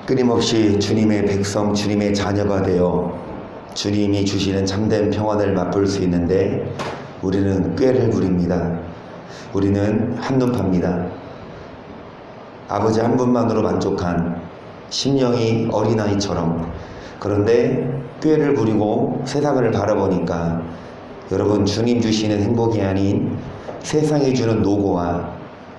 끊임없이 주님의 백성, 주님의 자녀가 되어 주님이 주시는 참된 평안을 맛볼 수 있는데 우리는 꾀를 부립니다. 우리는 한눈팝니다. 아버지 한 분만으로 만족한 심령이 어린아이처럼. 그런데 꾀를 부리고 세상을 바라보니까 여러분, 주님 주시는 행복이 아닌 세상이 주는 노고와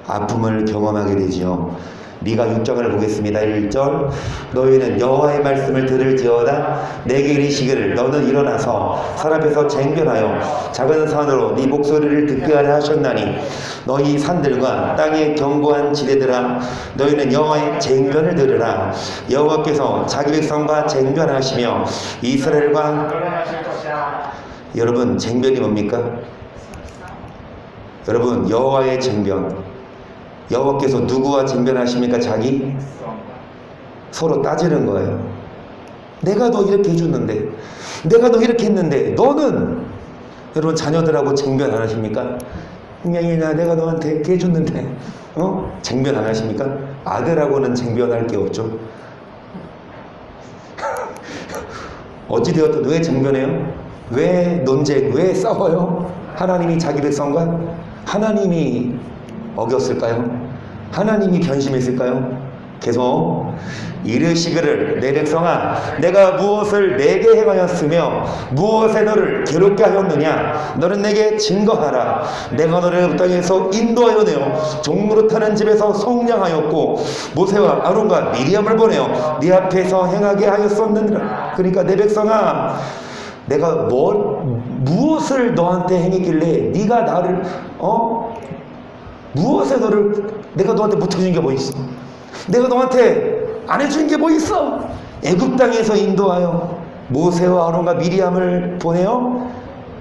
아픔을 경험하게 되지요. 미가 6장을 보겠습니다. 1절, 너희는 여호와의 말씀을 들을지어다 내게 이르시기를 너는 일어나서 산 앞에서 쟁변하여 작은 산으로 네 목소리를 듣게 하려 하셨나니 너희 산들과 땅의 견고한 지대들아 너희는 여호와의 쟁변을 들으라. 여호와께서 자기 백성과 쟁변하시며 이스라엘과 여러분, 쟁변이 뭡니까? 여러분, 여호와의 쟁변. 여호와께서 누구와 쟁변하십니까? 자기? 서로 따지는 거예요. 내가 너 이렇게 해줬는데, 내가 너 이렇게 했는데 너는, 여러분, 자녀들하고 쟁변 안 하십니까? 그냥이나 내가 너한테 이렇게 해줬는데 쟁변 안 하십니까? 아들하고는 쟁변할 게 없죠. 어찌되었든 왜 쟁변해요? 왜 논쟁? 왜 싸워요? 하나님이 자기 백성과 하나님이 어겼을까요? 하나님이 변심했을까요? 계속 이르시기를 내 백성아 내가 무엇을 내게 행하였으며 무엇에 너를 괴롭게 하였느냐 너는 내게 증거하라. 내가 너를 땅에서 인도하여 내어 종로로 타는 집에서 속량하였고 모세와 아론과 미리암을 보내어 네 앞에서 행하게 하였었느니라. 그러니까 내 백성아 내가 무엇을 너한테 행했길래 네가 나를 무엇에 내가 너한테 못해준 게 뭐 있어? 내가 너한테 안 해준 게 뭐 있어? 애굽 땅에서 인도하여 모세와 아론과 미리암을 보내어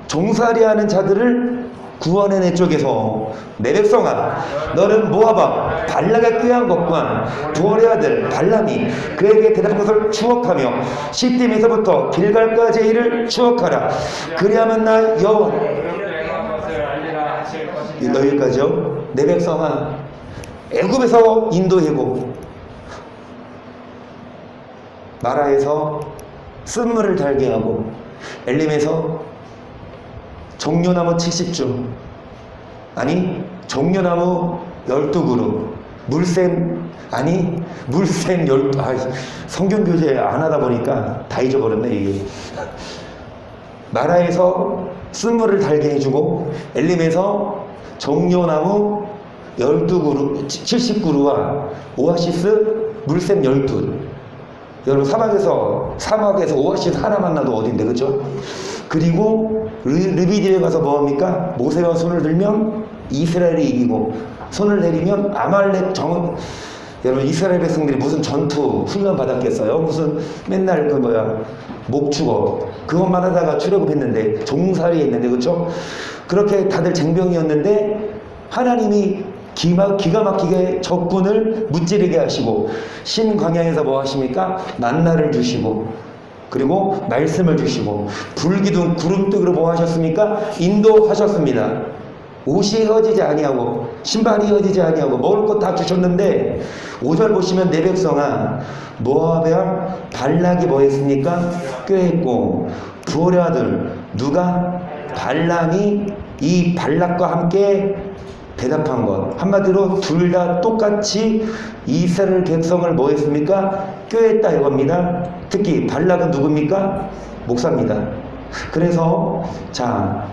종살이하는 자들을 구원해 내 쪽에서 내 백성아 너는 모아봐 발락에 꾀한 것과 부올의 아들 발람이 그에게 대답한 것을 추억하며 시딤에서부터 길갈까지의 일을 추억하라. 그리하면 나 여호와 여기까지요. 내 백성아 애굽에서 인도해고 마라에서 쓴물을 달게 하고 엘림에서 종려나무 70주 아니 종려나무 12그루 물샘 12 성경 교재 안 하다 보니까 다 잊어버렸네 이게. 마라에서 쓴물을 달게 해주고 엘림에서 종려나무 12그루 70그루와 오아시스 물샘 12. 여러분 사막에서 오아시스 하나 만나도 어딘데 그죠? 그리고 르비디에 가서 뭐합니까? 모세와 손을 들면 이스라엘이 이기고 손을 내리면 아말렉 여러분 이스라엘 백성들이 무슨 전투 훈련 받았겠어요? 무슨 맨날 목축어 그것만 하다가 출애굽했는데 종살이 했는데 그렇죠? 그렇게 다들 쟁병이었는데 하나님이 기가 막히게 적군을 무찌르게 하시고 신광야에서 뭐 하십니까? 만나를 주시고 그리고 말씀을 주시고 불기둥 구름뜨기로 뭐 하셨습니까? 인도하셨습니다. 옷이 헤어지지 아니하고 신발이 헤어지지 아니하고 먹을 것 다 주셨는데 5절 보시면 내 백성아 모압의 왕 발락이 뭐 했습니까? 꾀했고 부올의 아들 누가? 발람이 이 발락과 함께 대답한 것 한마디로 둘 다 똑같이 이스라엘 백성을 뭐 했습니까? 꾀했다 이겁니다. 특히 발락은 누굽니까? 목사입니다. 그래서 자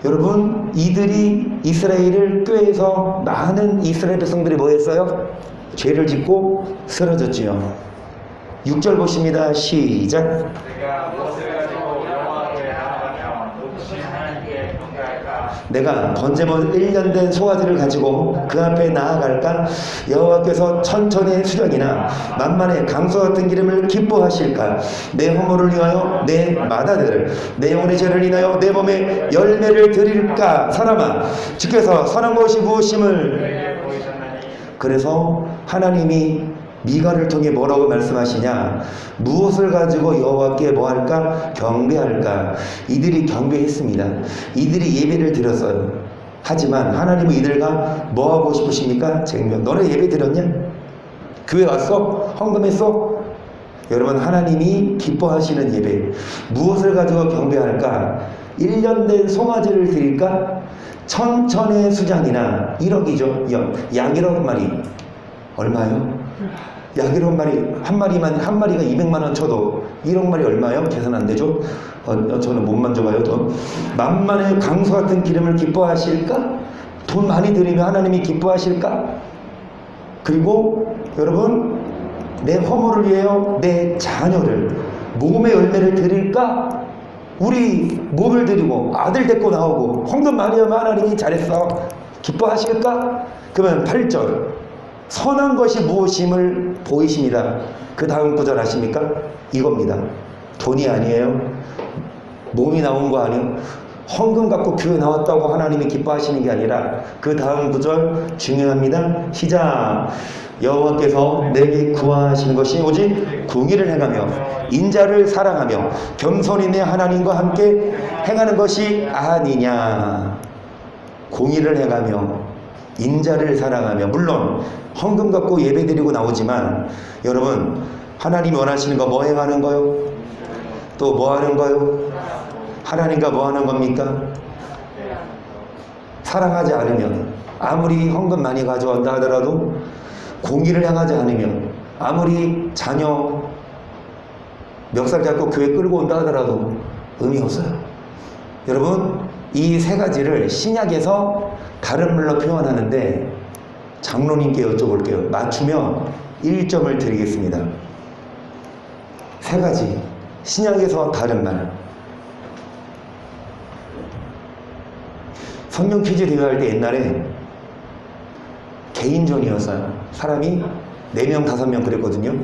여러분 이들이 이스라엘을 꾀해서 많은 이스라엘 백성들이 뭐 했어요? 죄를 짓고 쓰러졌지요. 6절 보십니다. 시작. 내가 번제물 1년 된 소가지를 가지고 그 앞에 나아갈까? 여호와께서 천천의 수령이나 만만의 강수 같은 기름을 기뻐하실까? 내 허물을 위하여 내 마다들을 내 영혼의 죄를 인하여 내 몸에 열매를 드릴까? 사람아 주께서 선한 것이 무엇임을. 그래서 하나님이 미가를 통해 뭐라고 말씀하시냐? 무엇을 가지고 여호와께 뭐할까? 경배할까? 이들이 경배했습니다. 이들이 예배를 드렸어요. 하지만 하나님은 이들과 뭐하고 싶으십니까? 쟁변. 너네 예배 드렸냐? 교회 왔어? 헌금했어? 여러분, 하나님이 기뻐하시는 예배, 무엇을 가지고 경배할까? 1년 된 송아지를 드릴까? 천천의 수장이나 1억이죠. 약 1억 마리 얼마요? 약 1억 마리, 한 마리가 200만 원 쳐도 1억 마리 얼마요? 계산 안 되죠? 저는 못 만져봐요. 돈 만만의 강수 같은 기름을 기뻐하실까? 돈 많이 드리면 하나님이 기뻐하실까? 그리고 여러분, 내 허물을 위하여 내 자녀를, 몸의 열매를 드릴까? 우리 몸을 드리고 아들 데리고 나오고 헌금 많이 하면 하나님이 잘했어 기뻐하실까? 그러면 8절, 선한 것이 무엇임을 보이십니다. 그 다음 구절 아십니까? 이겁니다. 돈이 아니에요. 몸이 나온 거 아니에요. 헌금 갖고 교회 나왔다고 하나님이 기뻐하시는 게 아니라 그 다음 구절 중요합니다. 시작. 여호와께서 내게 구하시는 것이 오직 공의를 행하며 인자를 사랑하며 겸손히 내 하나님과 함께 행하는 것이 아니냐. 공의를 행하며 인자를 사랑하며, 물론 헌금 갖고 예배드리고 나오지만 여러분, 하나님이 원하시는 거 뭐 행하는 거요? 또 뭐 하는 거요? 하나님과 뭐 하는 겁니까? 사랑하지 않으면, 아무리 헌금 많이 가져온다 하더라도 공의를 행하지 않으면, 아무리 자녀 멱살 잡고 교회 끌고 온다 하더라도 의미 없어요. 여러분, 이 세 가지를 신약에서 다른 말로 표현하는데 장로님께 여쭤볼게요. 맞추면 1점을 드리겠습니다. 세 가지 신약에서 다른 말. 성경 퀴즈 대회할 때 옛날에 개인전이었어요. 사람이 4명, 5명 그랬거든요.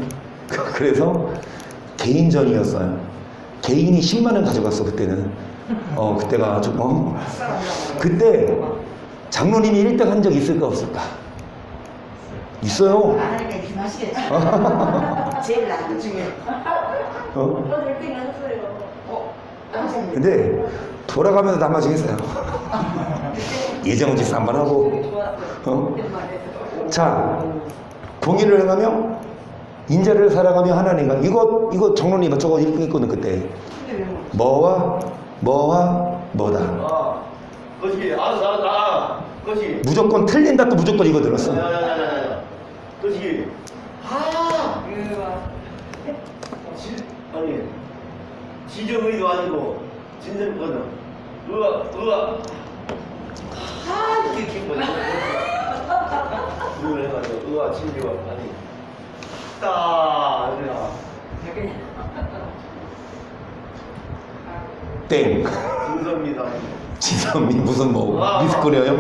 그래서 개인전이었어요. 개인이 10만원 가져갔어, 그때는. 그때가 좀, 그때 장로님이 1등 한 적 있을까, 없을까? 있어요. 제일 나은 중에. 1등 했어요. 근데 돌아가면서 남아지겠어요. 예정지사 한번 하고. 자, 공의를 행하며 인자를 사랑하며 하나님과, 이거 장로님 저거 읽거든 그때. 뭐와 뭐다. 그것이 알았어. 그것이 무조건 틀린다 또 무조건 이거 들었어. 그것이 아니 지정의도 아니고 진정거든. 의아 이게 긴 거야. 그걸 해가지고 의아 진리와 아니 그래야 땡. 진섭니다. 지선미 무슨 뭐 미스코리아요?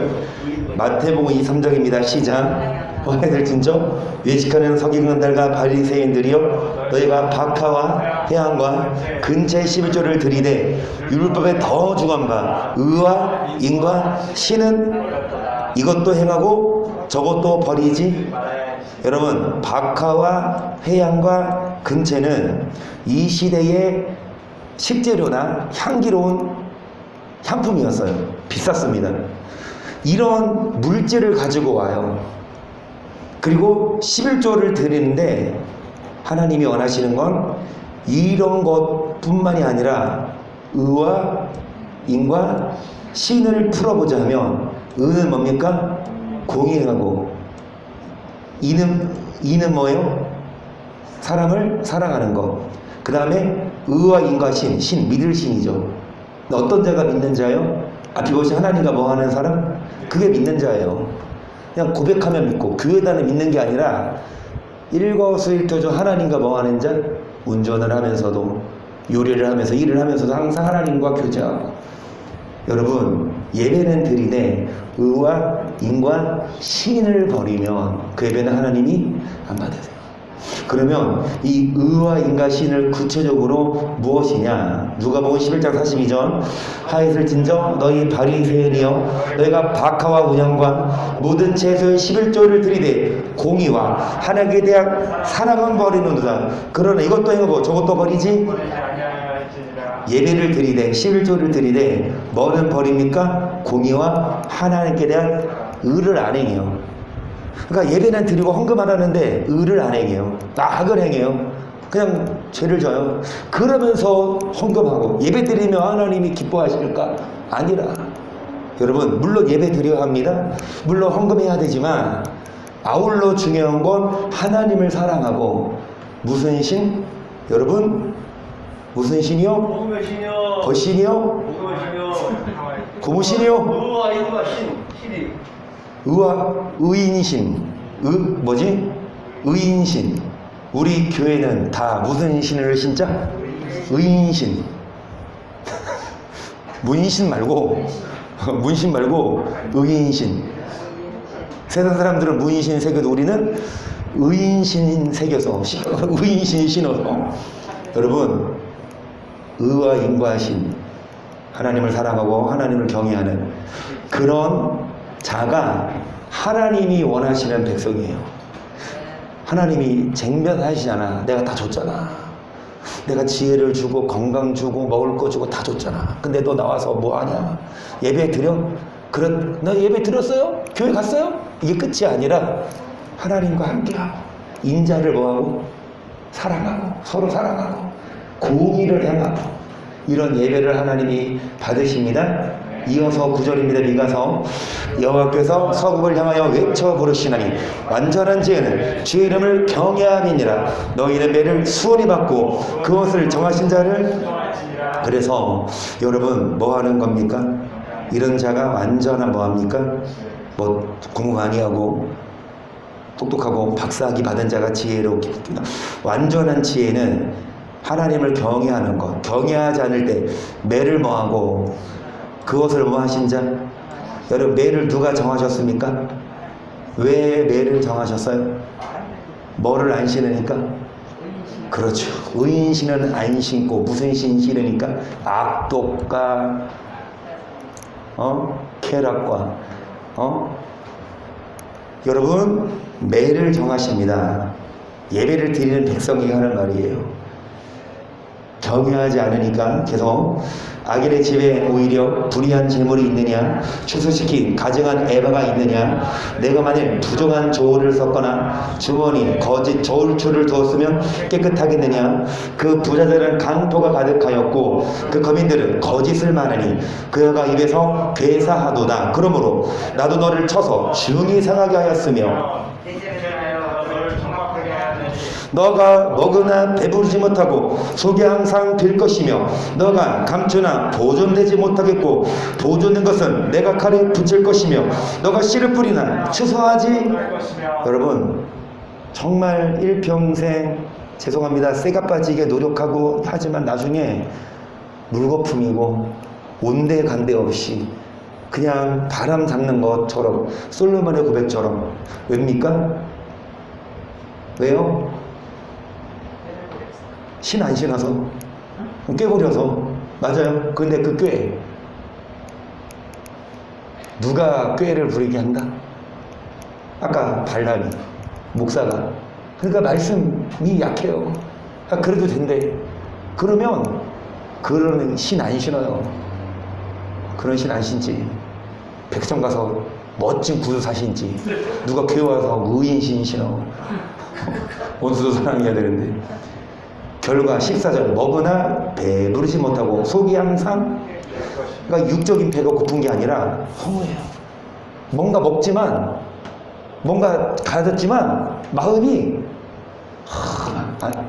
마태복음 23장입니다. 시작. 너희들 진저 외식하는 서기관 들과 바리새인들이여, 너희가 박하와 회항과 근처의 11조를 들이되 율법에 더 중한 바 의와 인과 신은 이것도 행하고 저것도 버리지. 여러분, 박하와 회항과 근처는 이 시대의 식재료나 향기로운 향품이었어요. 비쌌습니다. 이런 물질을 가지고 와요. 그리고 11조를 드리는데 하나님이 원하시는 건 이런 것뿐만이 아니라 의와 인과 신을 풀어보자 하면, 의는 뭡니까? 공의하고, 이는 뭐예요? 사람을 사랑하는 거. 그 다음에 의와 인과 신 믿을 신이죠. 어떤 자가 믿는 자요? 이것이 하나님과 뭐 하는 사람? 그게 믿는 자예요. 그냥 고백하면 믿고, 교회단을 믿는 게 아니라 일거수일투족 하나님과 뭐 하는 자? 운전을 하면서도, 요리를 하면서, 일을 하면서도 항상 하나님과 교제하고. 여러분, 예배는 드리되 의와 인과 신을 버리면 그 예배는 하나님이 안 받으세요. 그러면 이 의와 인과 신을 구체적으로 무엇이냐? 누가복음 11장 42절, 하였을진저 너희 바리새인이여, 너희가 박하와 운양과 모든 채소의 11조를 들이되 공의와 하나님에 대한 사랑은 버리는도다. 그러나 이것도 행하고 저것도 버리지. 예배를 드리되 11조를 드리되 뭐는 버립니까? 공의와 하나님께 대한 의를 안 행해요. 그러니까 예배는 드리고 헌금을 하는데 의를 안 행해요. 악을 행해요. 그냥 죄를 져요. 그러면서 헌금하고 예배 드리면 하나님이 기뻐하실까? 아니라. 여러분 물론 예배 드려야 합니다. 물론 헌금해야 되지만 아울러 중요한 건 하나님을 사랑하고 무슨 신? 여러분 무슨 신이요? 복음의 신이요. 거신이요? 복음의 신이요. 고무신이요? 의와 인과 신이. 의인신. 뭐지? 의인신. 우리 교회는 다 무슨 신을 신자? 의인신. 문신 말고 문신 말고 의인신. 세상 사람들은 문신 새겨도 우리는 의인신 새겨서 의인신 신어서. 여러분 의와 인과 신, 하나님을 사랑하고 하나님을 경외하는 그런 자가 하나님이 원하시는 백성이에요. 하나님이 쟁변하시잖아. 내가 다 줬잖아. 내가 지혜를 주고 건강 주고 먹을 거 주고 다 줬잖아. 근데 너 나와서 뭐 하냐? 예배 드려? 너 예배 드렸어요? 교회 갔어요? 이게 끝이 아니라 하나님과 함께하고 인자를 뭐하고? 사랑하고 서로 사랑하고 공의를 행하고 이런 예배를 하나님이 받으십니다. 이어서 9절입니다. 미가서 여호와께서 서국을 향하여 외쳐 부르시나니 완전한 지혜는 주의 이름을 경외함이니라. 너희는 매를 수원히 받고 그것을 정하신 자를. 그래서 여러분 뭐 하는 겁니까? 이런 자가 완전한 뭐합니까? 뭐 공부 많이 하고 똑똑하고 박사학위 받은 자가 지혜롭게 됩니다. 완전한 지혜는 하나님을 경외하는 것. 경외하지 않을 때 매를 뭐하고 그것을 뭐 하신 자? 여러분 매를 누가 정하셨습니까? 왜 매를 정하셨어요? 뭐를 안 신으니까? 그렇죠. 의인신은 안 신고 무슨 신 신으니까? 악독과 쾌락과 여러분 매를 정하십니다. 예배를 드리는 백성이 하는 말이에요. 경외하지 않으니까 계속 악인의 집에 오히려 불의한 재물이 있느냐, 추수시킨 가증한 에바가 있느냐, 내가 만일 부정한 저울을 썼거나 주머니 거짓 저울추를 두었으면 깨끗하겠느냐. 그 부자들은 강포가 가득하였고 그 거민들은 거짓을 말하니 그가 입에서 괴사하도다. 그러므로 나도 너를 쳐서 중히 상하게 하였으며 너가 먹으나 배부르지 못하고 속이 항상 빌 것이며 너가 감추나 보존되지 못하겠고 보존된 것은 내가 칼에 붙일 것이며 너가 씨를 뿌리나 추수하지. 여러분 정말 일평생 죄송합니다 쇠가 빠지게 노력하고 하지만 나중에 물거품이고 온데간데 없이 그냥 바람 잡는 것처럼 솔로몬의 고백처럼. 왜입니까? 왜요? 신 안 신어서 꾀부려서. 맞아요. 근데 그 꾀 누가 꾀를 부리게 한다? 아까 발람이 목사가. 그러니까 말씀이 약해요. 그래도 된대. 그러면 그런 신 안 신어요. 그런 신 안 신지. 백성 가서 멋진 구두사 신지. 누가 교회 와서 의인신 신어. 원수도 사랑해야 되는데. 결과 14절 먹으나 배부르지 못하고 속이 항상. 그러니까 육적인 배가 고픈 게 아니라 허무해요. 뭔가 먹지만 뭔가 가졌지만 마음이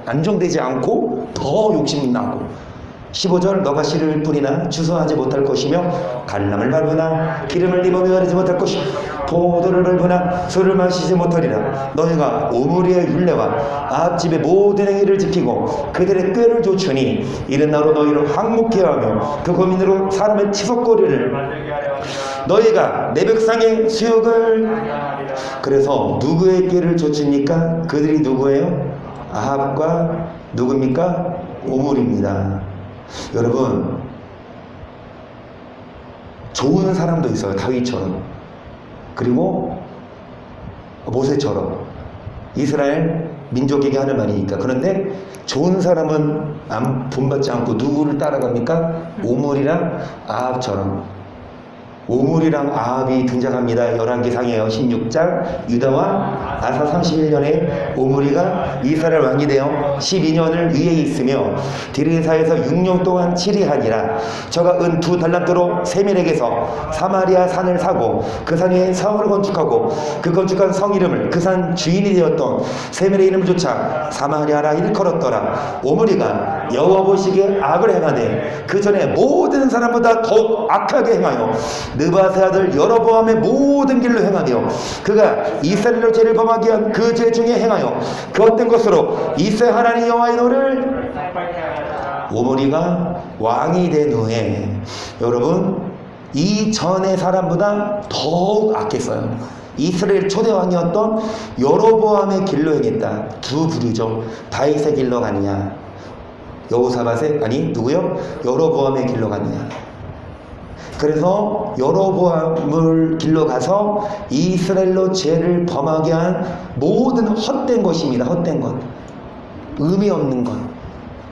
안정되지 않고 더 욕심이 나고. 15절 너가 씨를 뿌리나 주소하지 못할 것이며 갈람을 밟으나 기름을 입으며 가리지 못할 것이며 포도를 밟으나 술을 마시지 못하리라. 너희가 오므리의 율례와 앞집의 모든 행위를 지키고 그들의 꾀를 좇으니 이른 나로 너희를 항목케 하며 그 고민으로 사람의 치석거리를 너희가 내 백성의 수욕을. 그래서 누구의 꾀를 좇으니까? 그들이 누구예요? 아합과 누굽니까? 오므리입니다. 여러분 좋은 사람도 있어요. 다윗처럼. 그리고 모세처럼. 이스라엘 민족에게 하는 말이니까. 그런데 좋은 사람은 본받지 않고 누구를 따라갑니까? 오므리랑 아합처럼. 오므리랑 아합이 등장합니다. 열왕기상이에요. 16장. 유다와 아사 31년에 오므리가 이스라엘 왕이 되어 12년을 위에 있으며 디르사에서 6년 동안 치리하니라. 저가 은 2달란트로 세멜에게서 사마리아 산을 사고 그 산 위에 성을 건축하고 그 건축한 성 이름을 그 산 주인이 되었던 세멜의 이름을 쫓아 사마리아라 일컬었더라. 오므리가 여호와 보시기에 악을 행하되 그 전에 모든 사람보다 더욱 악하게 행하여 느바세 아들 여로보암의 모든 길로 행하며 그가 이스라엘로 죄를 범하게 한 그 죄 중에 행하여 그 어떤 것으로 이스라엘 하나님 여호와의 노를 오므리가 왕이 된 후에 여러분 이 전의 사람보다 더욱 악했어요. 이스라엘 초대 왕이었던 여로보암의 길로 행했다. 두 부류죠. 다윗의 길로 가느냐 여호사밧의 아니 누구요? 여로보암의 길로 가느냐. 그래서 여로보암을 길로 가서 이스라엘로 죄를 범하게 한 모든 헛된 것입니다. 헛된 것, 의미 없는 것.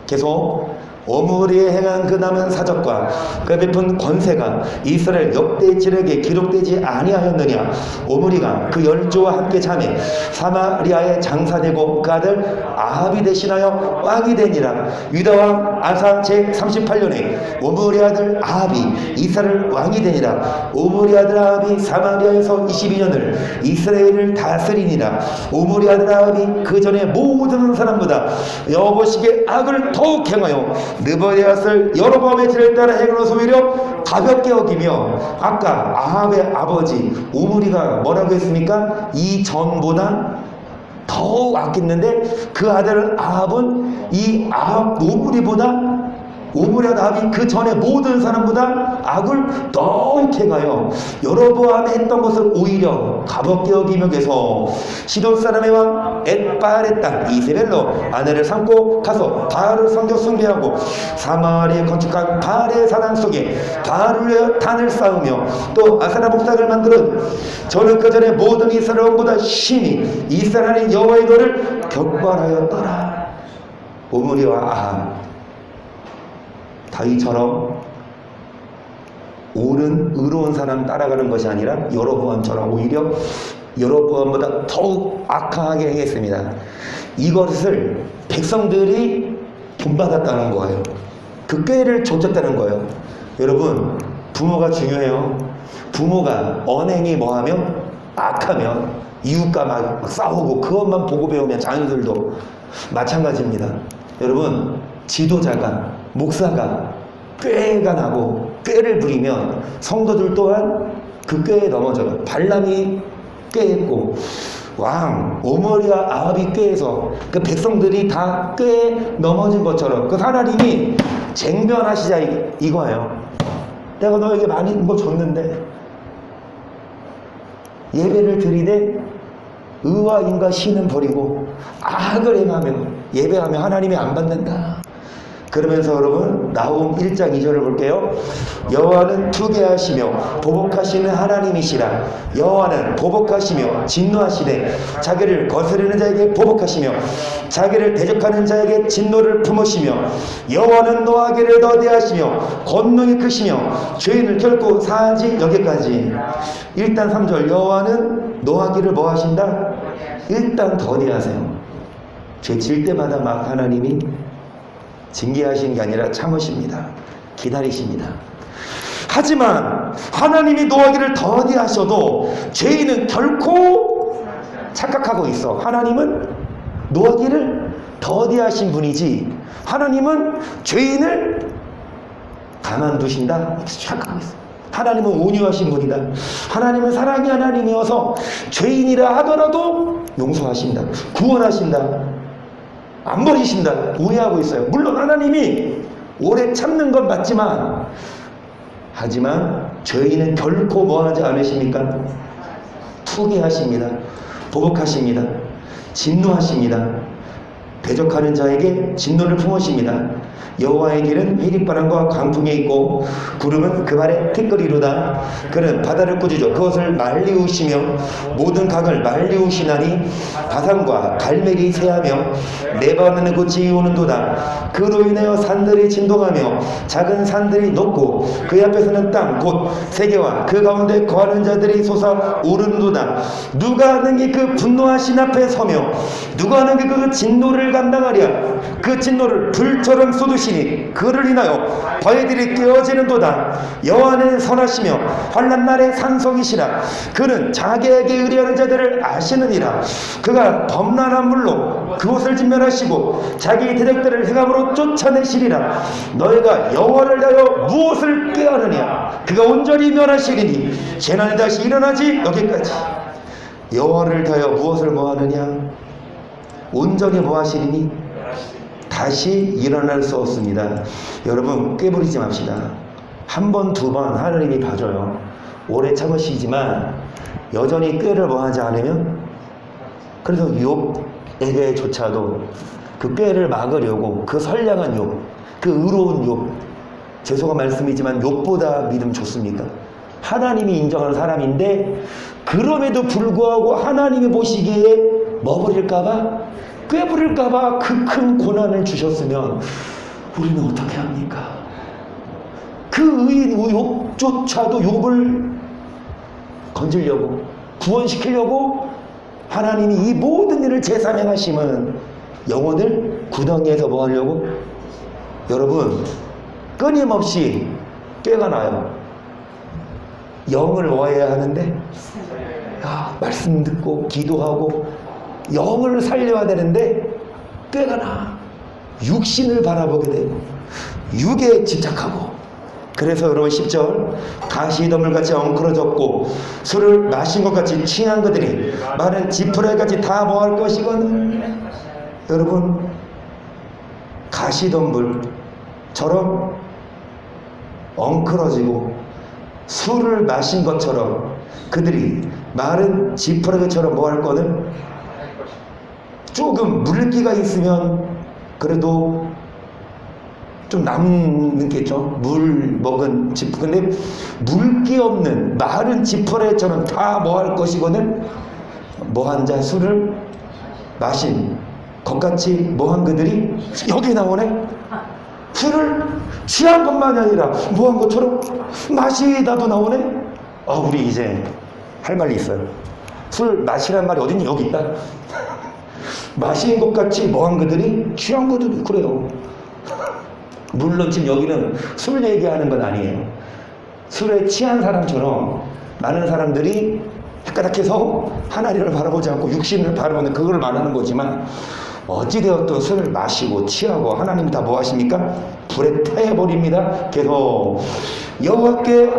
계속 오므리에 행한 그 남은 사적과 그 베푼 권세가 이스라엘 역대 지력에 기록되지 아니하였느냐. 오므리가 그 열조와 함께 자매 사마리아에 장사되고 그 아들 아합이 대신하여 왕이 되니라. 유다왕 아사 제38년에 오므리 아들 아합이 이스라엘 왕이 되니라. 오므리 아들 아합이 사마리아에서 22년을 이스라엘을 다스리니라. 오므리 아들 아합이 그 전에 모든 사람보다 여호와 보시기에 악을 더욱 행하여 느바세아를 여로보암의 죄를 따라 행으로서 오히려 가볍게 여기며 아까 아합의 아버지 오므리가 뭐라고 했습니까? 이 전보다 더욱 악했는데 그 아들 아합은 이 아합 오므리보다 오므리 아합이 그 전에 모든 사람보다 악을 더욱 행하여 여로보암이 했던 것을 오히려 가볍게 여기며 계속 시돈 사람의 왕 엣바알의 딸 이세벨로 아내를 삼고 가서 바알을 섬겨 숭배하고 사마리아에 건축한 바알의 사당 속에 바알을 위하여 단을 쌓으며 또 아세라 목상을 만들은 저는 그 전에 모든 이스라엘 왕보다 심히 이스라엘의 여호와의 도를 격발하였더라. 오므리와 아합 다윗처럼 옳은 의로운 사람 따라가는 것이 아니라 여로보암처럼 오히려 여로보암보다 더욱 악하게 행했습니다. 이것을 백성들이 본받았다는 거예요. 그 꾀를 줬다는 거예요. 여러분 부모가 중요해요. 부모가 언행이 뭐하면 악하면 이웃과 막 싸우고 그것만 보고 배우면 자녀들도 마찬가지입니다. 여러분 지도자가 목사가 꾀가 나고 꾀를 부리면 성도들 또한 그 꾀에 넘어져요. 발람이 꾀했고 왕 오므리와 아합이 꾀해서 그 백성들이 다 꾀에 넘어진 것처럼 그 하나님이 쟁변하시자 이거예요. 내가 너에게 많이 뭐 줬는데 예배를 드리되 의와 인과 신은 버리고 악을 행하며 예배하며 하나님이 안 받는다. 그러면서 여러분 나홈 1장 2절을 볼게요. 여호와는 투계하시며 보복하시는 하나님이시라. 여호와는 보복하시며 진노하시되 자기를 거스르는 자에게 보복하시며 자기를 대적하는 자에게 진노를 품으시며 여호와는 노하기를 더디하시며 권능이 크시며 죄인을 결코 사하지 여기까지. 일단 3절 여호와는 노하기를 뭐 하신다? 일단 더디하세요. 죄 질 때마다 막 하나님이 징계하시는 게 아니라 참으십니다. 기다리십니다. 하지만 하나님이 노하기를 더디하셔도 죄인은 결코 착각하고 있어. 하나님은 노하기를 더디하신 분이지 하나님은 죄인을 가만두신다 착각하고 있어. 하나님은 온유하신 분이다. 하나님은 사랑의 하나님이어서 죄인이라 하더라도 용서하신다. 구원하신다. 안 버리신다. 오해하고 있어요. 물론 하나님이 오래 참는 건 맞지만 하지만 죄인은 결코 뭐하지 않으십니까? 투기하십니다. 보복하십니다. 진노하십니다. 대적하는 자에게 진노를 품으십니다. 여호와의 길은 회립바람과 강풍에 있고 구름은 그 발에 티끌이로다. 그는 바다를 꾸짖어 그것을 말리우시며 모든 강을 말리우시나니 바산과 갈멜이 새하며 레바논을 고치우는도다. 그로 인하여 산들이 진동하며 작은 산들이 높고 그 앞에서는 땅 곧 세계와 그 가운데 거하는 자들이 솟아오르는도다. 누가 능히 그 분노하신 앞에 서며 누가 능히 그 진노를 감당하랴. 그 진노를 불처럼 쏟으시니 그를 인하여 바위들이 깨어지는도다. 여호와는 선하시며 환난 날에 산성이시라. 그는 자기에게 의뢰하는 자들을 아시느니라. 그가 범람한 물로 그곳을 진멸하시고 자기 대적들을 흑암으로 쫓아내시리라. 너희가 여호와를 위하여 무엇을 꾀하느냐. 그가 온전히 멸하시리니 재난이 다시 일어나지. 여기까지. 여호와를 위하여 무엇을 뭐하느냐. 온전히 뭐하시리니 다시 일어날 수 없습니다. 여러분 꾀부리지 맙시다. 한 번, 두 번 하나님이 봐줘요. 오래 참으시지만 여전히 꾀를 뭐하지 않으면, 그래서 욥에게조차도 그 꾀를 막으려고 그 선량한 욥, 그 의로운 욥, 죄송한 말씀이지만 욥보다 믿음 좋습니까? 하나님이 인정하는 사람인데 그럼에도 불구하고 하나님이 보시기에 뭐 부릴까봐, 꾀부릴까봐 그 큰 고난을 주셨으면 우리는 어떻게 합니까? 그 의인 욥조차도 욥을 건지려고, 구원시키려고 하나님이 이 모든 일을 재사명하심은 영혼을 구덩이에서 뭐 하려고? 여러분 끊임없이 꾀가 나요. 영을 뭐해야 하는데, 말씀 듣고 기도하고 영을 살려야 되는데 꾀가 나. 육신을 바라보게 되고 육에 집착하고. 그래서 여러분 10절, 가시덤불같이 엉클어졌고 술을 마신 것 같이 취한 그들이 마른 지푸라기같이 다 뭐할 것이거든. 여러분 가시덤불처럼 엉클어지고 술을 마신 것처럼 그들이 마른 지푸라기처럼 뭐 할 거는, 조금 물기가 있으면 그래도 좀 남겠죠. 물 먹은 지푸. 근데 물기 없는 마른 지푸라기처럼 다 뭐 할 것이거든. 뭐 한 잔 술을 마신 것같이 뭐 한 그들이, 여기 나오네. 술을 취한 것만이 아니라 뭐 한 것처럼 마시다도 나오네. 우리 이제 할 말이 있어요. 술 마시란 말이 어딨니? 여기 있다. 마신 것 같이 뭐 한 그들이 취한 것들이 그래요. 물론 지금 여기는 술 얘기하는 건 아니에요. 술에 취한 사람처럼 많은 사람들이 헷가닥해서 하나님을 바라보지 않고 육신을 바라보는 그걸 말하는 거지만, 어찌되었든 술을 마시고 취하고 하나님 다 뭐 하십니까? 불에 태워버립니다. 계속 여호와께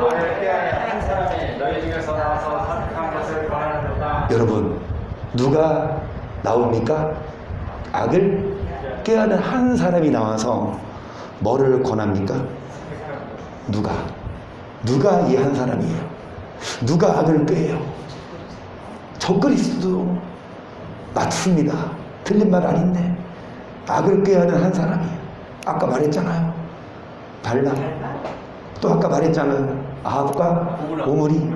여러분 누가 나옵니까? 악을 꾀하는 한 사람이 나와서 뭐를 권합니까? 누가 이 한 사람이에요? 누가 악을 꾀해요? 적그리스도 맞습니다. 틀린 말 아닌데 악을 꾀하는 한 사람이에요. 아까 말했잖아요. 발람. 또 아까 말했잖아요. 아합과 오므리.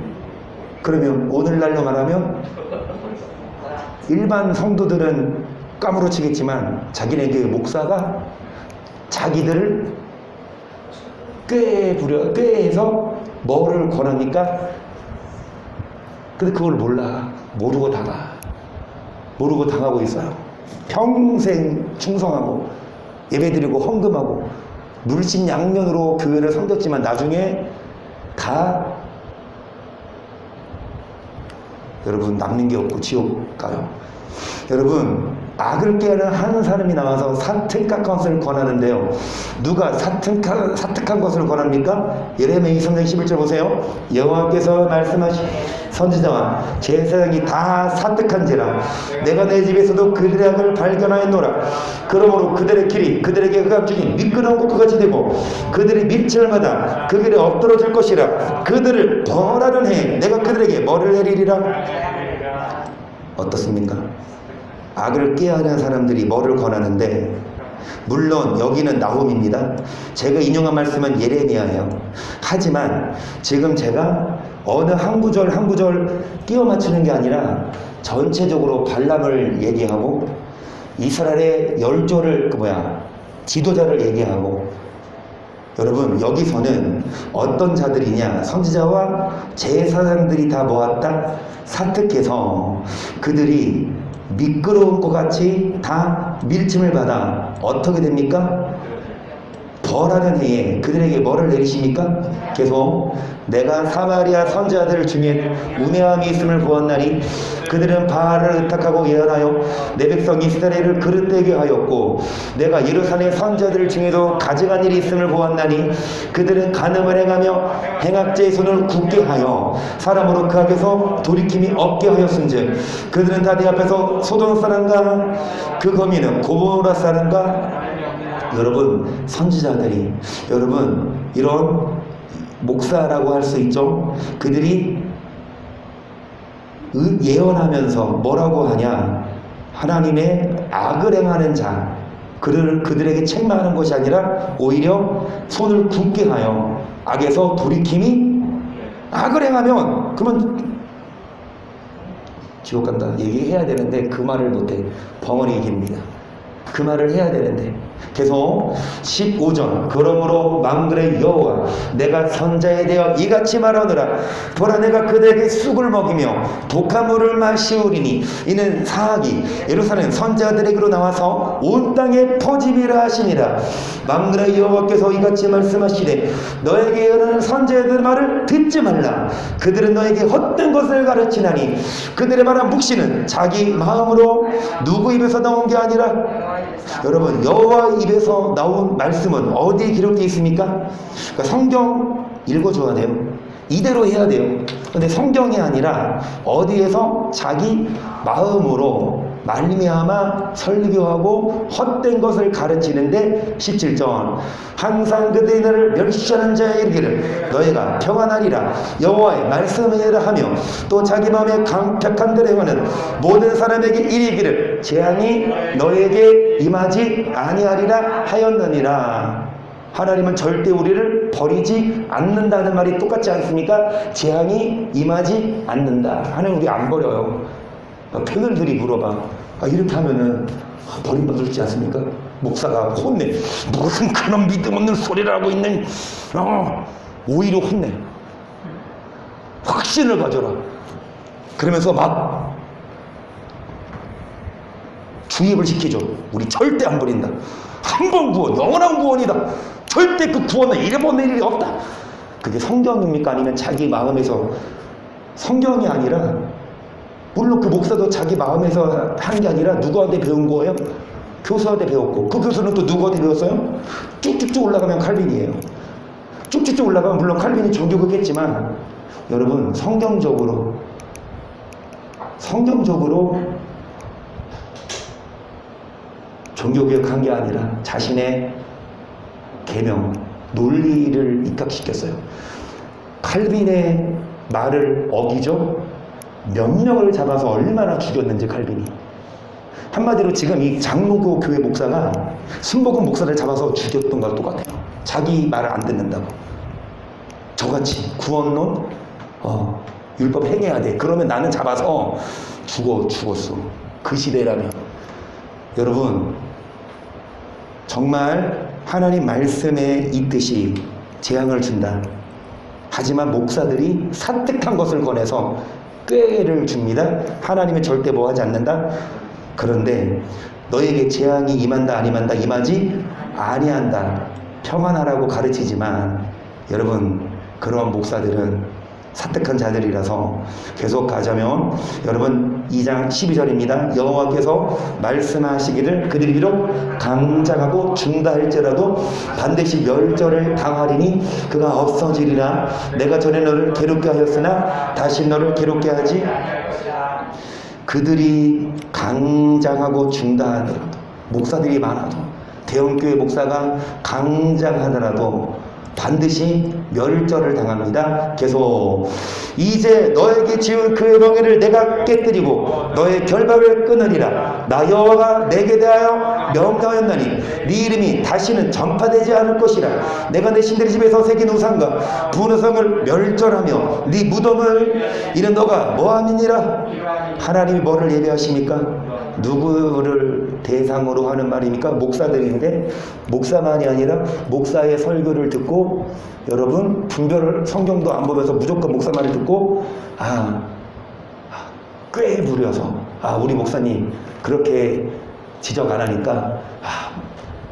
그러면 오늘날로 말하면 일반 성도들은 까무러치겠지만 자기네 교회 목사가 자기들을 꾀해서 뭐를 권합니까? 근데 그걸 모르고 당하고 있어요. 평생 충성하고 예배드리고 헌금하고 물신양면으로 교회를 섬겼지만 나중에 다 여러분 남는 게 없고 지옥 가요. 여러분 악을 꾀하는 한 사람이 나와서 사특한 것을 권하는데요. 누가 사특한 것을 권합니까? 예레미야 23장 11절 보세요. 여호와께서 말씀하신 선지자와 제사장이 다 사특한지라 내가 내 집에서도 그들의 악을 발견하였노라. 그러므로 그들의 길이 그들에게 흑암 중에 미끄러운 곳같이 되고 그들이 밀철마다 그 길에 엎드러질 것이라. 그들을 벌하는 해에 내가 그들에게 뭐를 내리리라. 어떻습니까? 악을 꾀하는 사람들이 뭐를 권하는데, 물론 여기는 나홈입니다. 제가 인용한 말씀은 예레미야예요. 하지만 지금 제가 어느 한 구절 한 구절 끼워 맞추는 게 아니라 전체적으로 발람을 얘기하고 이스라엘의 열조를 지도자를 얘기하고, 여러분 여기서는 어떤 자들이냐, 선지자와 제사장들이 다 모았다 사특해서 그들이 미끄러운 것 같이 다 밀침을 받아 어떻게 됩니까? 벌하는 해에 그들에게 뭐를 내리십니까? 계속 내가 사마리아 선지자들 중에 우매함이 있음을 보았나니 그들은 바알을 의탁하고 예언하여 내 백성 이스라엘을 그릇되게 하였고, 내가 예루살렘 선지자들 중에도 가증한 일이 있음을 보았나니 그들은 간음을 행하며 행악자의 손을 굳게 하여 사람으로 그 앞에서 돌이킴이 없게 하였은즉 그들은 다 내 앞에서 소돔 사람과 그 거민은 고모라 사람과, 여러분 선지자들이, 여러분 이런 목사라고 할 수 있죠. 그들이 예언하면서 뭐라고 하냐, 하나님의 악을 행하는 자 그들에게 책망하는 것이 아니라 오히려 손을 굳게 하여 악에서 돌이킴이, 악을 행하면 그러면 지옥 간다 얘기해야 되는데 그 말을 못해. 벙어리 얘기입니다. 그 말을 해야 되는데. 계속 15절 그러므로 망군의 여호와 내가 선자에 대하여 이같이 말하노라. 보라 내가 그들에게 쑥을 먹이며 독한 물을 마시우리니 이는 사악이 예루살렘 선자들에게로 나와서 온 땅에 퍼지리라 하시니라. 망군의 여호와께서 이같이 말씀하시되 너에게 예언하는 선자들 말을 듣지 말라. 그들은 너에게 헛된 것을 가르치나니 그들의 말한 묵시는 자기 마음으로 누구 입에서 나온 게 아니라. 여러분 여호와 입에서 나온 말씀은 어디에 기록되어 있습니까? 그러니까 성경 읽어줘야 돼요. 이대로 해야 돼요. 근데 성경이 아니라 어디에서 자기 마음으로 말미암아 설교하고 헛된 것을 가르치는데 17절 항상 그들이 너를 멸시하는 자에 이르기를 너희가 평안하리라 여호와의 말씀이라 하며 또 자기 마음에 강팍한 대로 행하는 모든 사람에게 이르기를 재앙이 너에게 임하지 아니하리라 하였느니라. 하나님은 절대 우리를 버리지 않는다는 말이 똑같지 않습니까? 재앙이 임하지 않는다. 하나님 우리 안 버려요. 패널들이 물어봐. 이렇게 하면은 버림받을지 않습니까? 목사가 혼내. 무슨 그런 믿음 없는 소리를 하고 있는. 오히려 혼내. 확신을 가져라. 그러면서 막 주입을 시키죠. 우리 절대 안 버린다. 한 번 구원, 영원한 구원이다. 절대 그 구원은 잃어버릴 일이 없다. 그게 성경입니까? 아니면 자기 마음에서. 성경이 아니라, 물론 그 목사도 자기 마음에서 한 게 아니라 누구한테 배운 거예요? 교수한테 배웠고, 그 교수는 또 누구한테 배웠어요? 쭉쭉쭉 올라가면 칼빈이에요. 쭉쭉쭉 올라가면 물론 칼빈이 종교극했지만, 여러분 성경적으로 종교개혁한 게 아니라 자신의 계명, 논리를 입각시켰어요. 칼빈의 말을 어기죠? 명령을 잡아서 얼마나 죽였는지 칼빈이. 한마디로 지금 이 장로교 교회 목사가 순복음 목사를 잡아서 죽였던 거랑 똑같아요. 자기 말을 안 듣는다고. 저같이 구원론 율법 행해야 돼. 그러면 나는 잡아서 죽었어. 그 시대라면. 여러분 정말 하나님 말씀에 있듯이 재앙을 준다. 하지만 목사들이 사특한 것을 꺼내서 꾀를 줍니다. 하나님은 절대 뭐하지 않는다. 그런데 너에게 재앙이 임한다 안 임한다. 임하지 아니한다. 평안하라고 가르치지만 여러분 그런 목사들은 사특한 자들이라서 계속 가자면 여러분 2장 12절입니다. 여호와께서 말씀하시기를 그들이 비록 강장하고 준다 할지라도 반드시 멸절을 당하리니 그가 없어지리라. 내가 전에 너를 괴롭게 하였으나 다시 너를 괴롭게 하지. 그들이 강장하고 준다 하더라도, 목사들이 많아도, 대형교회 목사가 강장하더라도 반드시 멸절을 당합니다. 계속 이제 너에게 지은 그의 멍에를 내가 깨뜨리고 너의 결박을 끊으리라. 나 여호와가 내게 대하여 명령하였나니 네 이름이 다시는 전파되지 않을 것이라. 내가 내 신들의 집에서 새긴 우상과 분우성을 멸절하며 네 무덤을 이는 너가 뭐함이니라. 하나님이 뭐를 예배하십니까? 누구를 대상으로 하는 말입니까? 목사들인데 목사만이 아니라 목사의 설교를 듣고 여러분 분별을 성경도 안 보면서 무조건 목사 말을 듣고 꽤 부려서 우리 목사님 그렇게 지적 안 하니까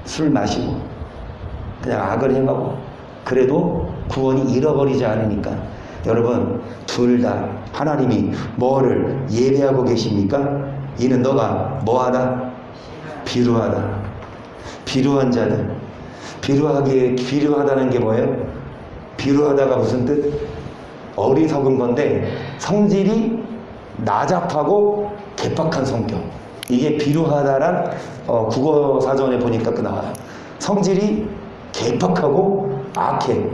술 마시고 그냥 악을 행하고 그래도 구원이 잃어버리지 않으니까 여러분 둘 다 하나님이 뭐를 예배하고 계십니까? 이는 너가 뭐하다? 비루하다. 비루한 자들. 비루하다는 게 뭐예요? 비루하다가 무슨 뜻? 어리석은 건데 성질이 나잡하고 개팍한 성격. 이게 비루하다란 국어 사전에 보니까 나와요. 성질이 개팍하고 악해.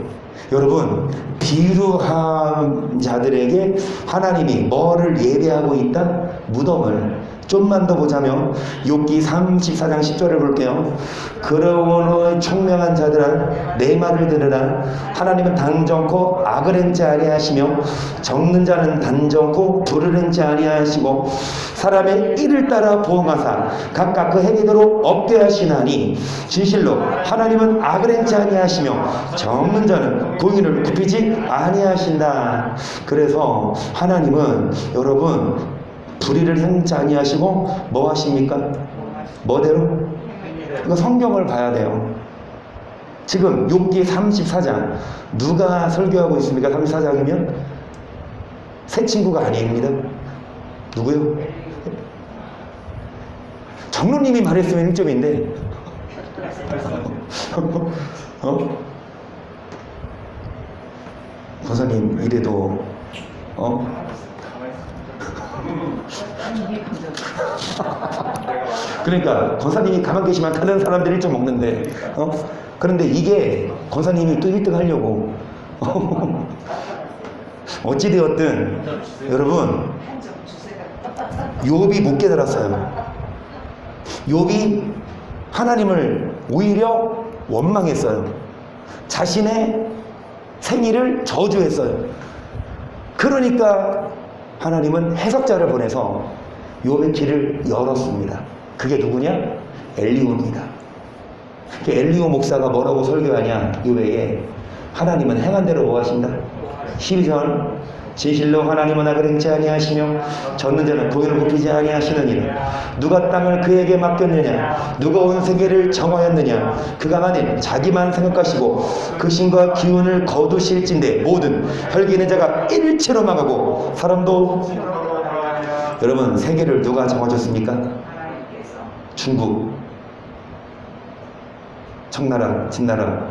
여러분 비루한 자들에게 하나님이 뭐를 예배하고 있다? 무덤을. 좀만 더 보자면 욥기 34장 10절을 볼게요. 그러므로 총명한 자들아 내 말을 들으라. 하나님은 단정코 악을 행치 아니하시며 적는 자는 단정코 불을 행치 아니하시고 사람의 일을 따라 보응하사 각각 그 행위대로 얻게 하시나니 진실로 하나님은 악을 행치 아니하시며 적는 자는 공의를 굽히지 아니하신다. 그래서 하나님은 여러분 불의를 행치 아니하시고 뭐 하십니까? 뭐대로? 이거 성경을 봐야 돼요. 지금 욥기 34장 누가 설교하고 있습니까? 34장이면 새 친구가 아닙니다. 누구요? 장로님이 말했으면 1점인데 권사님 이래도 그러니까 권사님이 가만 계시면 다른 사람들이 1점 먹는데 그런데 이게 권사님이 또 1등 하려고 어찌되었든 여러분 욥이 못 깨달았어요. 욥이 하나님을 오히려 원망했어요. 자신의 생일을 저주했어요. 그러니까 하나님은 해석자를 보내서 욥의 길을 열었습니다. 그게 누구냐? 엘리후입니다. 엘리후 목사가 뭐라고 설교하냐? 욥에게 하나님은 행한 대로 뭐 하신다? 12절 진실로 하나님은 악을 행치 아니하시며 젖는 자는 공의를 굽히지 아니하시느니라. 누가 땅을 그에게 맡겼느냐? 누가 온 세계를 정하였느냐? 그가 만일 자기만 생각하시고 그 신과 기운을 거두실진데 모든 혈기있는 자가 일체로 망하고 사람도 여러분 세계를 누가 정하셨습니까? 중국, 청나라, 진나라,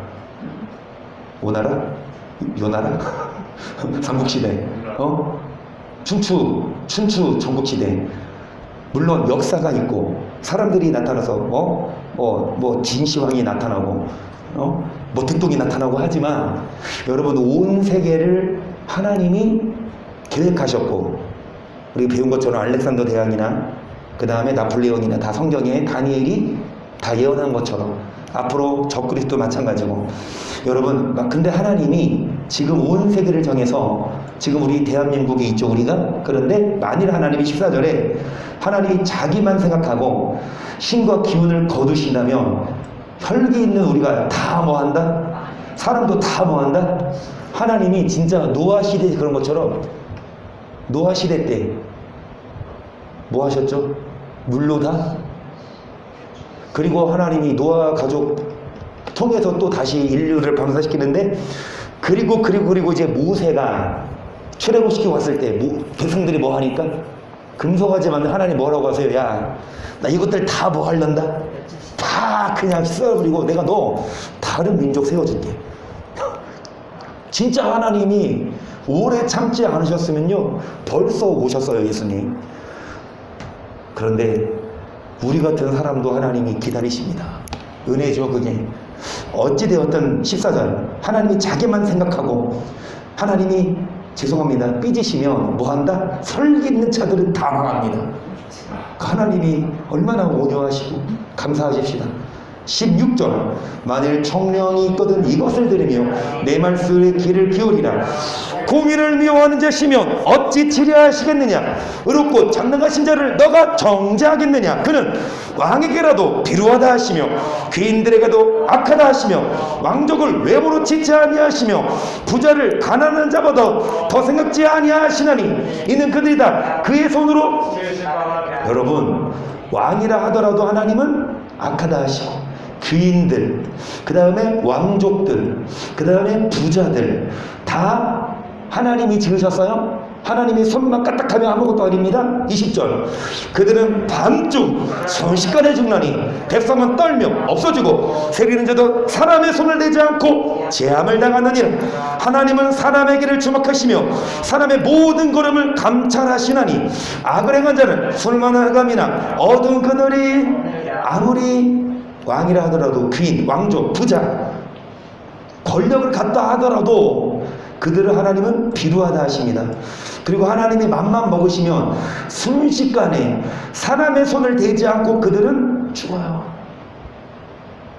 오나라, 요나라, 삼국시대, 춘추 전국시대. 물론 역사가 있고 사람들이 나타나서 뭐 진시황이 나타나고 뭐 득동이 나타나고 하지만 여러분 온 세계를 하나님이 계획하셨고 우리 배운 것처럼 알렉산더 대왕이나 그 다음에 나폴레옹이나 다 성경에 다니엘이 다 예언한 것처럼 앞으로 적그리스도 마찬가지고 여러분 근데 하나님이 지금 온 세계를 정해서 지금 우리 대한민국에 있죠 우리가. 그런데 만일 하나님이 14절에 하나님이 자기만 생각하고 신과 기운을 거두신다면 혈기 있는 우리가 다 뭐한다? 사람도 다 뭐한다? 하나님이 진짜 노아 시대 그런 것처럼 노아 시대 때 뭐 하셨죠? 물로 다? 그리고 하나님이 노아 가족 통해서 또 다시 인류를 방사시키는데 그리고 이제 모세가 출애굽시키고 왔을 때 백성들이 뭐 하니까 금송아지만 하나님 뭐라고 하세요? 야, 나 이것들 다 뭐 하려다? 다 그냥 썰어버리고 내가 너 다른 민족 세워줄게. 진짜 하나님이 오래 참지 않으셨으면요 벌써 오셨어요 예수님. 그런데 우리 같은 사람도 하나님이 기다리십니다. 은혜죠 그게. 어찌되었든 14절 하나님이 자기만 생각하고 하나님이 죄송합니다. 삐지시면 뭐한다? 설기 있는 차들은 다 망합니다. 하나님이 얼마나 온유하시고 감사하십시다. 16절 만일 청령이 있거든 이것을 들으며 내 말씀에 귀를 기울이라. 공의를 미워하는 자시면 어찌 치리하시겠느냐. 의롭고 장능하신 자를 너가 정죄하겠느냐. 그는 왕에게라도 비루하다 하시며 귀인들에게도 악하다 하시며 왕족을 외모로 치지 아니하시며 부자를 가난한 자보다 더 생각지 아니하시나니 이는 그들이 다 그의 손으로. 여러분, 왕이라 하더라도 하나님은 악하다 하시고 귀인들, 그 다음에 왕족들, 그 다음에 부자들 다 하나님이 지으셨어요. 하나님이 손만 까딱하면 아무것도 아닙니다. 20절 그들은 밤중 순식간에 죽나니 백성은 떨며 없어지고 새기는 자도 사람의 손을 대지 않고 재앙을 당하느니라. 하나님은 사람의 길을 주목하시며 사람의 모든 걸음을 감찰하시나니 악을 행한 자는 술만한 흑암이나 어두운 그늘이 아무리 왕이라 하더라도 귀인, 왕족, 부자 권력을 갖다 하더라도 그들을 하나님은 비루하다 하십니다. 그리고 하나님이 맘만 먹으시면 순식간에 사람의 손을 대지 않고 그들은 죽어요.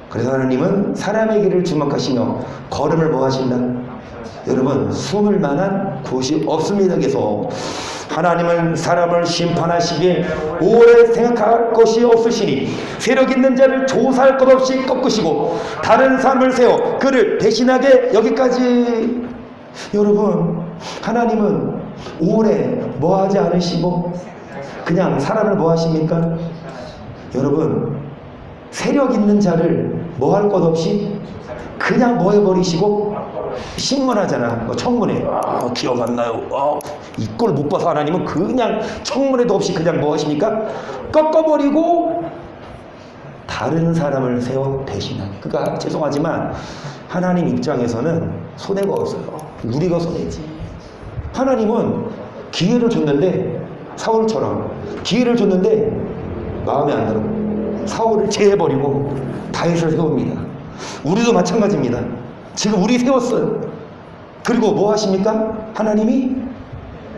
그래서 하나님은 사람의 길을 주목하시며 걸음을 뭐 하신다? 여러분, 숨을 만한 곳이 없습니다. 계속 하나님은 사람을 심판하시기에 오래 생각할 것이 없으시니 세력 있는 자를 조사할 것 없이 꺾으시고 다른 사람을 세워 그를 대신하게 여기까지. 여러분, 하나님은 오래 뭐 하지 않으시고 그냥 사람을 뭐 하십니까? 여러분, 세력 있는 자를 뭐 할 것 없이 그냥 뭐 해버리시고 신문하잖아. 청문회. 기억 안 나요. 이걸 못 봐서 하나님은 그냥 청문회도 없이 그냥 뭐 하십니까? 꺾어버리고 다른 사람을 세워 대신하는. 그러니까 죄송하지만 하나님 입장에서는 손해가 없어요. 우리가 손해지. 하나님은 기회를 줬는데 사울처럼 기회를 줬는데 마음에 안 들어 사울을 제해버리고 다윗을 세웁니다. 우리도 마찬가지입니다. 지금 우리 세웠어요. 그리고 뭐 하십니까? 하나님이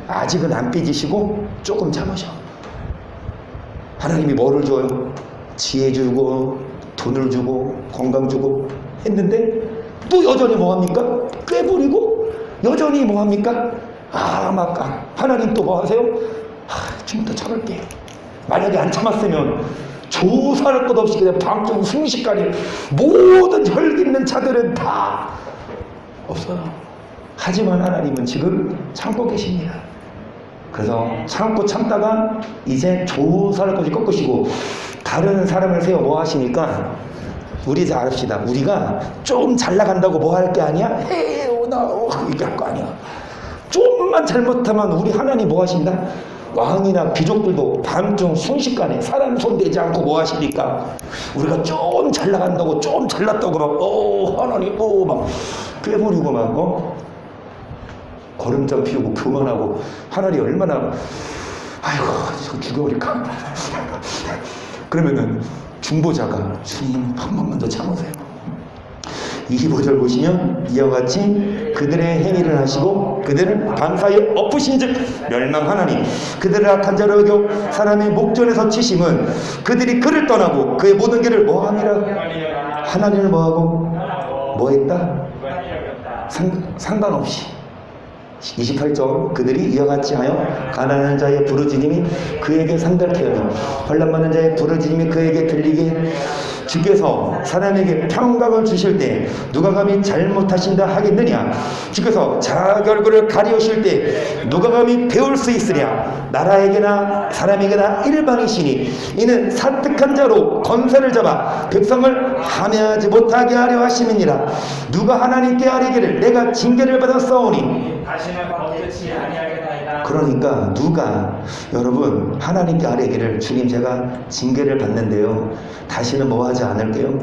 아직은 안 삐지시고 조금 참으셔. 하나님이 뭐를 줘요? 지혜 주고 돈을 주고 건강 주고 했는데 또 여전히 뭐합니까? 꾀부리고 여전히 뭐합니까? 하나님 또 뭐 하세요? 좀 더 참을게. 만약에 안 참았으면 조사할 것 없이 그냥 방금 순식간에 모든 혈기 있는 자들은 다 없어요. 하지만 하나님은 지금 참고 계십니다. 그래서 참고 참다가 이제 조사할 것이 꺾으시고 다른 사람을 세워 뭐 하시니까 우리 잘 압시다. 우리가 좀 잘 나간다고 뭐 할 게 아니야? 이게 할 거 아니야. 좀만 잘못하면 우리 하나님 뭐 하신다? 왕이나 귀족들도 밤중 순식간에 사람 손대지 않고 뭐 하십니까? 우리가 좀 잘 나간다고 좀 잘났다고 막 하나님 막 꾀부리고 막 걸음장 피우고 교만하고 하나님 얼마나 아이고 저 죽여버릴까. 그러면은 중보자가 주님 한 번만 더 참으세요. 25절 보시면 이와 같이 그들의 행위를 하시고 그들을 밤사이에 엎으신 즉 멸망하나니 그들을 악한 자로 여겨 사람의 목전에서 치심은 그들이 그를 떠나고 그의 모든 길을 뭐함이라. 하나님을 뭐하고 뭐했다? 상관없이. 28절 그들이 이와 같이 하여 가난한 자의 부르짖음이 그에게 상달케 하며 환난 많은 자의 부르짖음이 그에게 들리게 주께서 사람에게 평강을 주실 때 누가 감히 잘못하신다 하겠느냐. 주께서 자기 얼굴을 가리우실 때 누가 감히 배울 수 있으랴. 나라에게나 사람에게나 일반이시니 이는 사특한 자로 권세를 잡아 백성을 함해하지 못하게 하려 하심이니라. 누가 하나님께 아뢰기를 내가 징계를 받았사오니 다시는 범죄치 아니하겠나이다. 그러니까 누가 여러분 하나님께 아뢰기를 주님 제가 징계를 받는데요 다시는 뭐 하지 않을게요.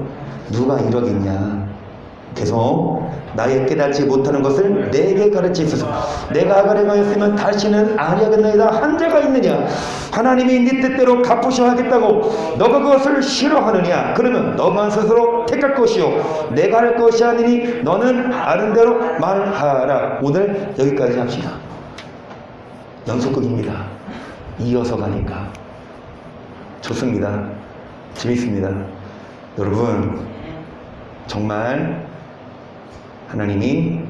누가 이러겠냐. 계속 나의 깨닫지 못하는 것을 내게 가르치소서. 내가 가르치였으면 다시는 아니하겠나이다 한 자가 있느냐. 하나님이 네 뜻대로 갚으셔 하겠다고 너가 그것을 싫어하느냐. 그러면 너만 스스로 택할 것이요 내가 할 것이 아니니 너는 아는 대로 말하라. 오늘 여기까지 합시다. 연속극입니다. 이어서 가니까 좋습니다. 재밌습니다. 여러분, 정말 하나님이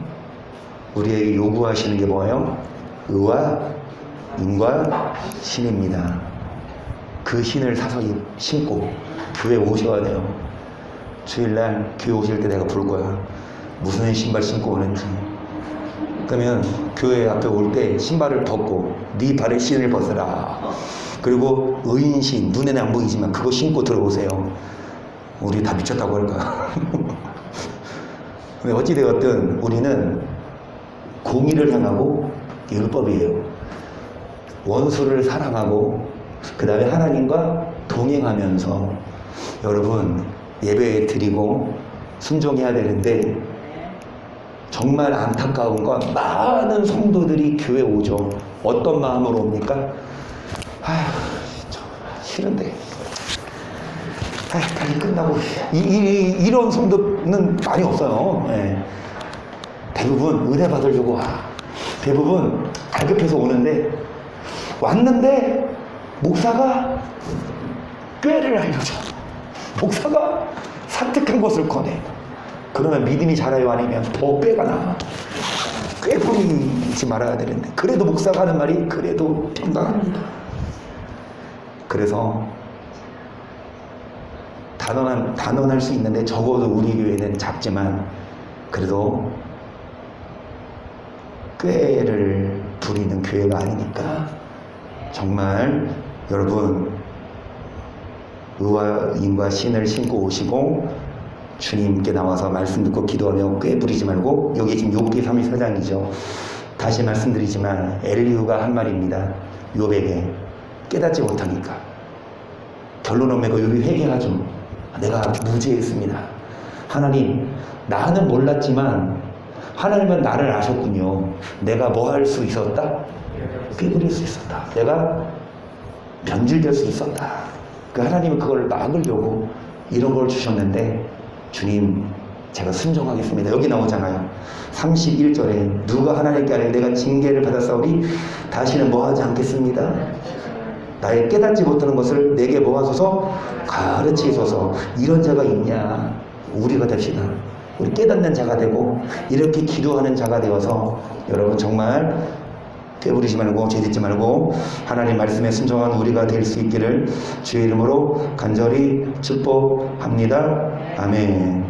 우리에게 요구하시는 게 뭐예요? 의와 인과 신입니다. 그 신을 사서 신고 교회 오셔야 돼요. 주일날 교회 오실 때 내가 부를 거야. 무슨 신발 신고 오는지. 그러면 교회 앞에 올 때 신발을 벗고 네 발에 신을 벗으라. 그리고 의인신, 눈에는 안 보이지만 그거 신고 들어오세요. 우리 다 미쳤다고 할까? 근데 어찌되었든 우리는 공의를 향하고 율법이에요. 원수를 사랑하고 그 다음에 하나님과 동행하면서 여러분 예배 드리고 순종해야 되는데, 정말 안타까운 건 많은 성도들이 교회 오죠. 어떤 마음으로 옵니까? 아휴, 싫은데. 빨리 끝나고. 이런 성도는 많이 없어요. 네. 대부분 은혜 받으려고 와. 대부분 갈급해서 오는데, 왔는데 목사가 꾀를 알려줘. 목사가 산뜻한 것을 꺼내. 그러면 믿음이 자라요? 아니면 더 꾀가 나? 꾀 부리지 말아야 되는데, 그래도 목사가 하는 말이 그래도 평강합니다. 그래서 단언할 수 있는데, 적어도 우리 교회는 작지만 그래도 꾀를 부리는 교회가 아니니까 정말 여러분 의와 인과 신을 신고 오시고 주님께 나와서 말씀 듣고 기도하며 꾀 부리지 말고, 여기 지금 욥기 34장이죠. 다시 말씀드리지만 엘리후가 한 말입니다. 욥에게 깨닫지 못하니까. 결론은 뭐고? 욥이 회개하죠. 내가 무죄했습니다. 하나님, 나는 몰랐지만 하나님은 나를 아셨군요. 내가 뭐 할 수 있었다? 꾀 부릴 수 있었다. 내가 변질될 수 있었다. 그 하나님은 그걸 막으려고 이런 걸 주셨는데, 주님 제가 순종하겠습니다. 여기 나오잖아요. 31절에 누가 하나님께 아뢰 내가 징계를 받았사오니 다시는 뭐하지 않겠습니다. 나의 깨닫지 못하는 것을 내게 모아서서 가르치소서. 이런 자가 있냐? 우리가 됩시다. 우리 깨닫는 자가 되고 이렇게 기도하는 자가 되어서 여러분 정말 꾀부리지 말고 죄짓지 말고 하나님 말씀에 순종한 우리가 될 수 있기를 주의 이름으로 간절히 축복합니다. 아멘.